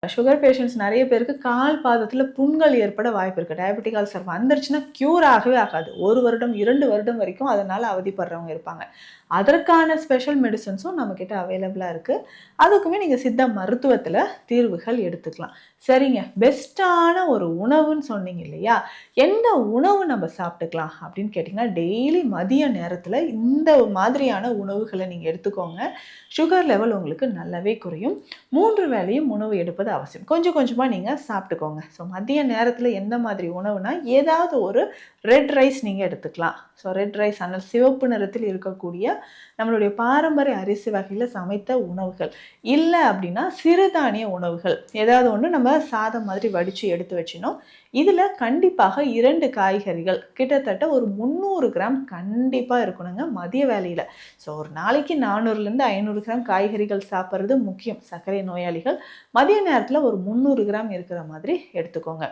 Sugar patients நெறைய பேருக்கு கால் பாதத்தில புண்கள் ஏற்பட வாய்ப்பு இருக்கு. டயபெட்டிக் அல்சர் வந்துருச்சுன்னா க்யூர் ஆகவே ஆகாது. 1 வருடம், 2 வருடம் வரைக்கும் அதனால அவதிப்படுறவங்க இருப்பாங்க. அதற்கான ஸ்பெஷல் மெடிசின்ஸும் நம்மகிட்ட அவைலபிளா இருக்கு. அதுக்குமே நீங்க சித்தா மருத்துவத்தில தீர்வுகள் எடுத்துக்கலாம். சரிங்க. பெஸ்ட்டான ஒரு உணவுன்னு சொன்னீங்க இல்லையா? எந்த உணவு நம்ம சாப்பிட்டுக்கலாம் அப்படின்னு கேட்டீங்கன்னா, டெய்லி மதிய நேரத்தில இந்த மாதிரியான உணவுகள நீங்க எடுத்துக்கோங்க. சுகர் லெவல் உங்களுக்கு நல்லாவே குறையும். 3 வேளையும் உணவு எடுப்பது அவசியம். கொஞ்சம் கொஞ்சமா நீங்க சாப்பிட்டுக்கோங்க. ஸோ மதிய நேரத்தில எந்த மாதிரி உணவுனா, ஏதாவது ஒரு ரெட் ரைஸ் நீங்க எடுத்துக்கலாம். ஸோ ரெட் ரைஸ் ஆனால் சிவப்பு நிறத்தில் இருக்கக்கூடிய நம்மளுடைய பாரம்பரிய அரிசி வகையில சமைத்த உணவுகள். இல்ல அப்படின்னா சிறுதானிய உணவுகள். ஏதாவது ஒண்ணு நம்ம சாதம் மாதிரி வடிச்சு எடுத்து வச்சிடணும். இதுல கண்டிப்பாக 2 காய்கறிகள் கிட்டத்தட்ட ஒரு 300 கிராம் கண்டிப்பா இருக்கணுங்க மதிய வேளையில. ஸோ ஒரு நாளைக்கு 400லேருந்து 500 கிராம் காய்கறிகள் சாப்பிடுறது முக்கியம். சர்க்கரை நோயாளிகள் மதிய நேரத்தில ஒரு 300 கிராம் இருக்கிற மாதிரி எடுத்துக்கோங்க.